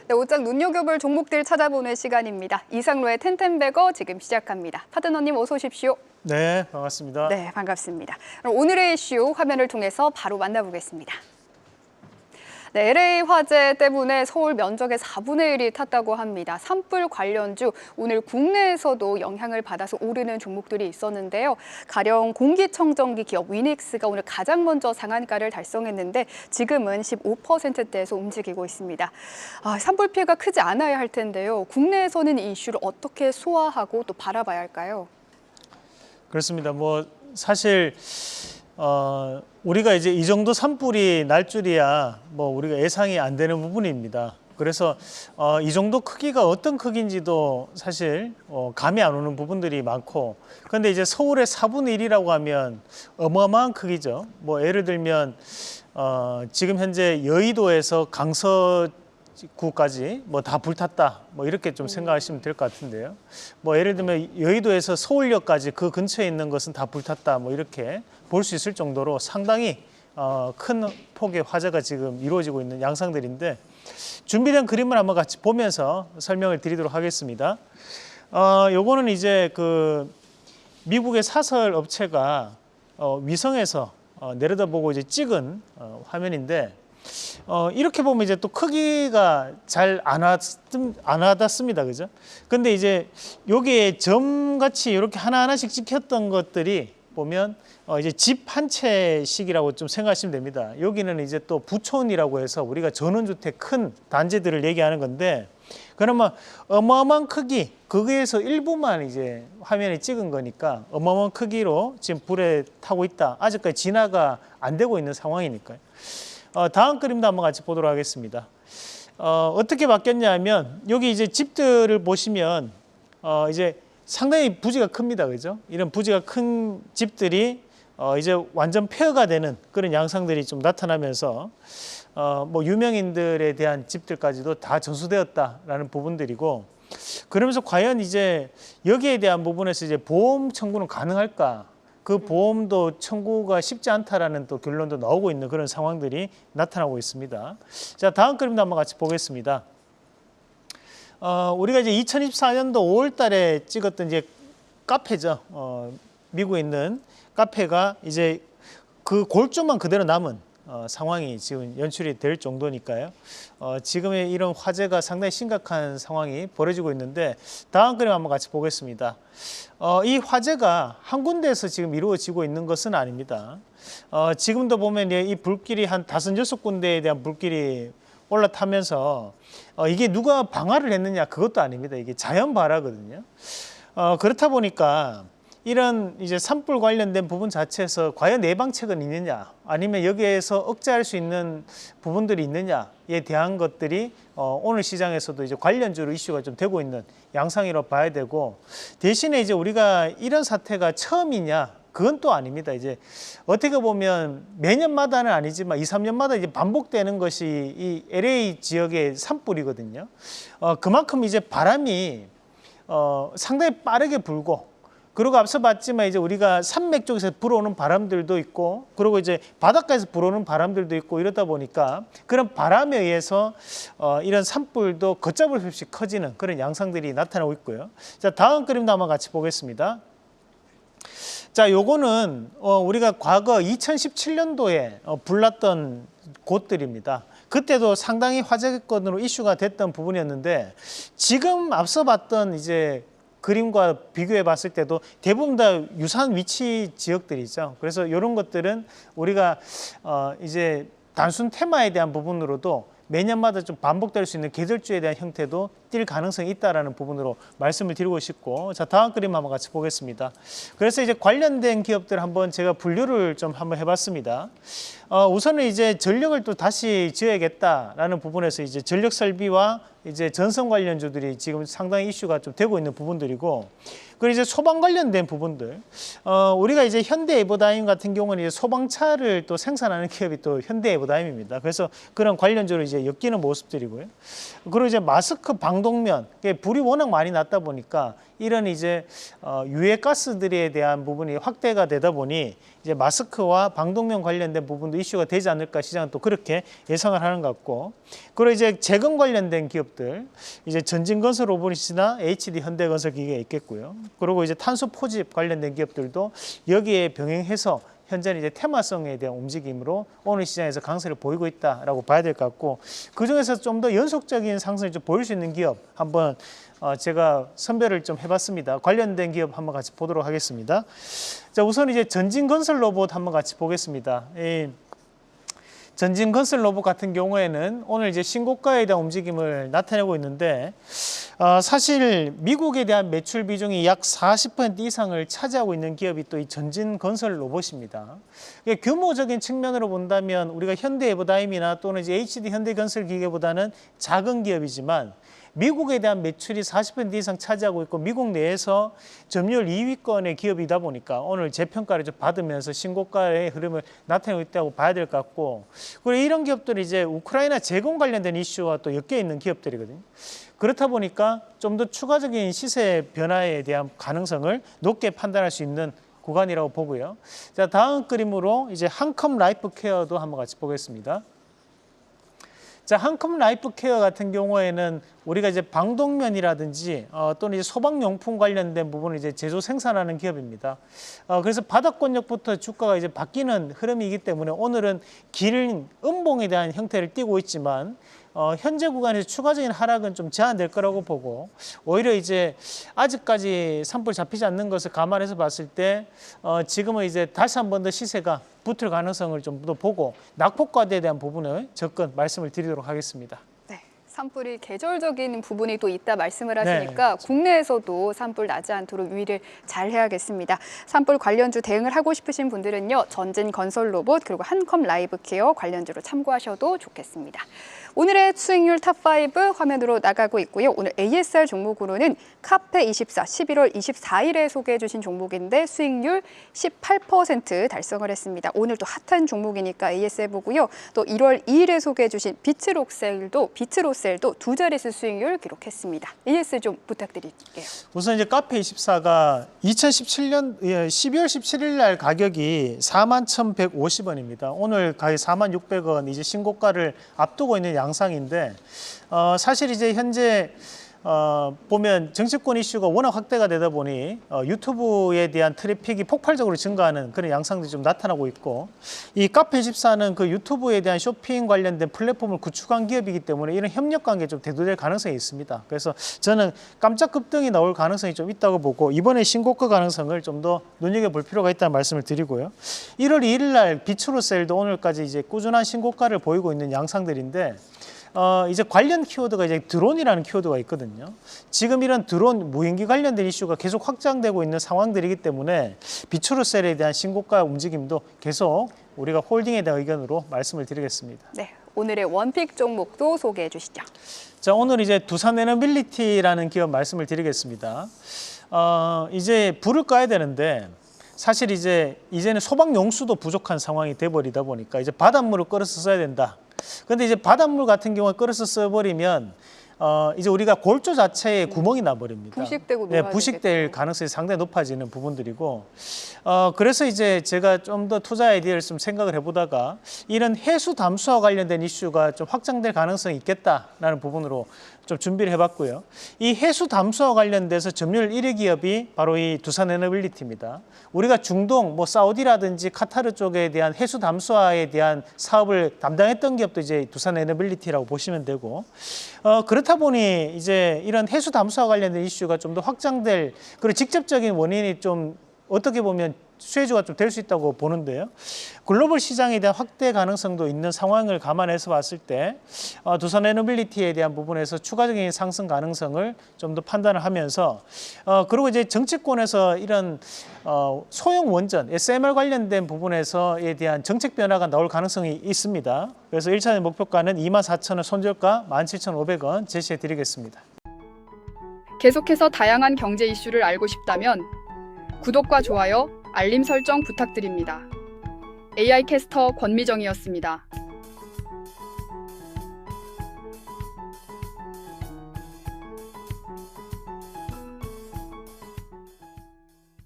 네, 옷장 눈여겨볼 종목들 찾아보는 시간입니다. 이상로의 텐텐베거 지금 시작합니다. 파트너님 어서 오십시오. 네, 반갑습니다. 네, 반갑습니다. 그럼 오늘의 이슈 화면을 통해서 바로 만나보겠습니다. 네, LA 화재 때문에 서울 면적의 4분의 1이 탔다고 합니다. 산불 관련주, 오늘 국내에서도 영향을 받아서 오르는 종목들이 있었는데요. 가령 공기청정기 기업 위닉스가 오늘 가장 먼저 상한가를 달성했는데 지금은 15%대에서 움직이고 있습니다. 산불 피해가 크지 않아야 할 텐데요. 국내에서는 이 이슈를 어떻게 소화하고 또 바라봐야 할까요? 그렇습니다. 사실 우리가 이제 이 정도 산불이 날 줄이야 우리가 예상이 안 되는 부분입니다. 그래서 이 정도 크기가 어떤 크기인지도 사실 감이 안 오는 부분들이 많고, 그런데 이제 서울의 4분의 1이라고 하면 어마어마한 크기죠. 예를 들면 지금 현재 여의도에서 강서구까지 다 불탔다, 이렇게 좀 생각하시면 될 것 같은데요. 예를 들면 여의도에서 서울역까지 그 근처에 있는 것은 다 불탔다, 이렇게 볼 수 있을 정도로 상당히 큰 폭의 화재가 지금 이루어지고 있는 양상들인데, 준비된 그림을 한번 같이 보면서 설명을 드리도록 하겠습니다. 요거는 이제 미국의 사설 업체가 위성에서 내려다보고 이제 찍은 화면인데, 이렇게 보면 이제 또 크기가 잘 안 와닿습니다. 그죠? 근데 이제 여기에 점같이 이렇게 하나하나씩 찍혔던 것들이 보면 이제 집 한 채씩이라고 좀 생각하시면 됩니다. 여기는 이제 또 부촌이라고 해서 우리가 전원주택 큰 단지들을 얘기하는 건데, 그러면 어마어마한 크기, 거기에서 일부만 이제 화면에 찍은 거니까 어마어마한 크기로 지금 불에 타고 있다. 아직까지 진화가 안 되고 있는 상황이니까요. 다음 그림도 한번 같이 보도록 하겠습니다. 어떻게 바뀌었냐면, 여기 이제 집들을 보시면 이제 상당히 부지가 큽니다. 그죠? 이런 부지가 큰 집들이 이제 완전 폐허가 되는 그런 양상들이 좀 나타나면서 유명인들에 대한 집들까지도 다 전수되었다라는 부분들이고, 그러면서 과연 이제 여기에 대한 부분에서 이제 보험 청구는 가능할까? 그 보험도 청구가 쉽지 않다라는 또 결론도 나오고 있는 그런 상황들이 나타나고 있습니다. 자, 다음 그림도 한번 같이 보겠습니다. 우리가 이제 2024년도 5월 달에 찍었던 이제 카페죠. 미국에 있는 카페가 이제 그 골조만 그대로 남은 상황이 지금 연출이 될 정도니까요. 지금의 이런 화재가 상당히 심각한 상황이 벌어지고 있는데, 다음 그림 한번 같이 보겠습니다. 이 화재가 한 군데에서 지금 이루어지고 있는 것은 아닙니다. 지금도 보면 이 불길이 한 5-6군데에 대한 불길이 올라타면서 이게 누가 방화를 했느냐, 그것도 아닙니다. 이게 자연 발화거든요. 그렇다 보니까 이런 이제 산불 관련된 부분 자체에서 과연 예방책은 있느냐, 아니면 여기에서 억제할 수 있는 부분들이 있느냐에 대한 것들이 오늘 시장에서도 이제 관련주로 이슈가 좀 되고 있는 양상이라고 봐야 되고, 대신에 이제 우리가 이런 사태가 처음이냐, 그건 또 아닙니다. 이제 어떻게 보면 매년마다는 아니지만 2-3년마다 이제 반복되는 것이 이 LA 지역의 산불이거든요. 그만큼 이제 바람이 상당히 빠르게 불고, 그리고 앞서 봤지만 이제 우리가 산맥 쪽에서 불어오는 바람들도 있고, 그리고 이제 바닷가에서 불어오는 바람들도 있고, 이러다 보니까 그런 바람에 의해서 이런 산불도 걷잡을 수 없이 커지는 그런 양상들이 나타나고 있고요. 자, 다음 그림도 한번 같이 보겠습니다. 자, 요거는 우리가 과거 2017년도에 불났던 곳들입니다. 그때도 상당히 화재건으로 이슈가 됐던 부분이었는데, 지금 앞서 봤던 이제 그림과 비교해 봤을 때도 대부분 다 유사한 위치 지역들이죠. 그래서 이런 것들은 우리가 이제 단순 테마에 대한 부분으로도 매년마다 좀 반복될 수 있는 계절주에 대한 형태도 띌 가능성이 있다라는 부분으로 말씀을 드리고 싶고, 자, 다음 그림 한번 같이 보겠습니다. 그래서 이제 관련된 기업들 한번 제가 분류를 좀 한번 해봤습니다. 우선은 이제 전력을 또 다시 지어야겠다라는 부분에서 이제 전력 설비와 이제 전선 관련주들이 지금 상당히 이슈가 좀 되고 있는 부분들이고, 그리고 이제 소방 관련된 부분들, 우리가 이제 현대에버다임 같은 경우는 이제 소방차를 또 생산하는 기업이 또 현대에버다임입니다. 그래서 그런 관련주로 이제 엮이는 모습들이고요. 그리고 이제 마스크 방독 방독면, 불이 워낙 많이 났다 보니까 이런 이제 유해 가스들에 대한 부분이 확대가 되다 보니 이제 마스크와 방독면 관련된 부분도 이슈가 되지 않을까 시장은 또 그렇게 예상을 하는 것 같고, 그리고 이제 재건 관련된 기업들, 이제 전진건설 로보틱스나 HD 현대건설 기계가 있겠고요. 그리고 이제 탄소 포집 관련된 기업들도 여기에 병행해서 현재는 이제 테마성에 대한 움직임으로 오늘 시장에서 강세를 보이고 있다라고 봐야 될 것 같고, 그 중에서 좀 더 연속적인 상승을 좀 보일 수 있는 기업 한번 제가 선별을 좀 해봤습니다. 관련된 기업 한번 같이 보도록 하겠습니다. 자, 우선 이제 전진건설 로봇 한번 같이 보겠습니다. 전진건설 로봇 같은 경우에는 오늘 이제 신고가에 대한 움직임을 나타내고 있는데, 사실 미국에 대한 매출 비중이 약 40% 이상을 차지하고 있는 기업이 또 이 전진건설 로봇입니다. 규모적인 측면으로 본다면 우리가 현대에버다임이나 또는 이제 HD 현대건설 기계보다는 작은 기업이지만 미국에 대한 매출이 40% 이상 차지하고 있고 미국 내에서 점유율 2위권의 기업이다 보니까 오늘 재평가를 좀 받으면서 신고가의 흐름을 나타내고 있다고 봐야 될 것 같고, 그리고 이런 기업들이 이제 우크라이나 재건 관련된 이슈와 또 엮여 있는 기업들이거든요. 그렇다 보니까 좀 더 추가적인 시세 변화에 대한 가능성을 높게 판단할 수 있는 구간이라고 보고요. 자, 다음 그림으로 이제 한컴 라이프 케어도 한번 같이 보겠습니다. 자, 한컴 라이프 케어 같은 경우에는 우리가 이제 방독면이라든지 또는 이제 소방용품 관련된 부분을 이제 제조 생산하는 기업입니다. 그래서 바닥권역부터 주가가 이제 바뀌는 흐름이기 때문에 오늘은 긴 음봉에 대한 형태를 띠고 있지만 현재 구간에서 추가적인 하락은 좀 제한될 거라고 보고, 오히려 이제 아직까지 산불 잡히지 않는 것을 감안해서 봤을 때 지금은 이제 다시 한 번 더 시세가 붙을 가능성을 좀 더 보고 낙폭과대에 대한 부분을 접근 말씀을 드리도록 하겠습니다. 네, 산불이 계절적인 부분이 또 있다 말씀을 하시니까 국내에서도 산불 나지 않도록 유의를 잘 해야겠습니다. 산불 관련주 대응을 하고 싶으신 분들은요, 전진건설로봇 그리고 한컴 라이브케어 관련주로 참고하셔도 좋겠습니다. 오늘의 수익률 탑5 화면으로 나가고 있고요. 오늘 ASR 종목으로는 카페24 11월 24일에 소개해 주신 종목인데 수익률 18% 달성을 했습니다. 오늘 또 핫한 종목이니까 ASR 보고요. 또 1월 2일에 소개해 주신 비트로셀도 두 자릿수 수익률 기록했습니다. ASR 좀 부탁드릴게요. 우선 이제 카페24가 2017년 12월 17일 날 가격이 41,150원입니다. 오늘 가격 44,600원, 이제 신고가를 앞두고 있는 양상인데, 사실 이제 현재 보면 정치권 이슈가 워낙 확대가 되다 보니 유튜브에 대한 트래픽이 폭발적으로 증가하는 그런 양상들이 좀 나타나고 있고, 이 카페24는 그 유튜브에 대한 쇼핑 관련된 플랫폼을 구축한 기업이기 때문에 이런 협력 관계에 좀 대두될 가능성이 있습니다. 그래서 저는 깜짝 급등이 나올 가능성이 좀 있다고 보고 이번에 신고가 가능성을 좀 더 눈여겨볼 필요가 있다는 말씀을 드리고요. 1월 2일 날 비트로셀도 오늘까지 이제 꾸준한 신고가를 보이고 있는 양상들인데, 이제 관련 키워드가 이제 드론이라는 키워드가 있거든요. 지금 이런 드론 무인기 관련된 이슈가 계속 확장되고 있는 상황들이기 때문에 비트로셀에 대한 신고가 움직임도 계속 우리가 홀딩에 대한 의견으로 말씀을 드리겠습니다. 네, 오늘의 원픽 종목도 소개해 주시죠. 자, 오늘 이제 두산에너빌리티라는 기업 말씀을 드리겠습니다. 이제 불을 꺼야 되는데 사실 이제는 소방용수도 부족한 상황이 돼버리다 보니까 이제 바닷물을 끌어서 써야 된다. 근데 이제 바닷물 같은 경우에 끌어서 써버리면 이제 우리가 골조 자체에 구멍이 나버립니다. 부식되고 부식될 가능성이 상당히 높아지는 부분들이고, 그래서 이제 제가 좀 더 투자 아이디어를 좀 생각을 해보다가 이런 해수 담수와 관련된 이슈가 좀 확장될 가능성이 있겠다라는 부분으로 좀 준비를 해봤고요. 이 해수 담수와 관련돼서 점유율 1위 기업이 바로 이 두산에너빌리티입니다. 우리가 중동, 사우디라든지 카타르 쪽에 대한 해수 담수화에 대한 사업을 담당했던 기업도 이제 두산에너빌리티라고 보시면 되고, 그렇다 보니 이제 이런 해수 담수화 관련된 이슈가 좀 더 확장될, 그리고 직접적인 원인이 좀 어떻게 보면 수혜주가 좀 될 수 있다고 보는데요. 글로벌 시장에 대한 확대 가능성도 있는 상황을 감안해서 봤을 때 두산에너빌리티에 대한 부분에서 추가적인 상승 가능성을 좀 더 판단을 하면서, 그리고 이제 정치권에서 이런 소형 원전, SMR 관련된 부분에서에 대한 정책 변화가 나올 가능성이 있습니다. 그래서 1차적 목표가는 24,000원, 손절가 17,500원 제시해 드리겠습니다. 계속해서 다양한 경제 이슈를 알고 싶다면 구독과 좋아요, 알림 설정 부탁드립니다. AI 캐스터 권미정이었습니다.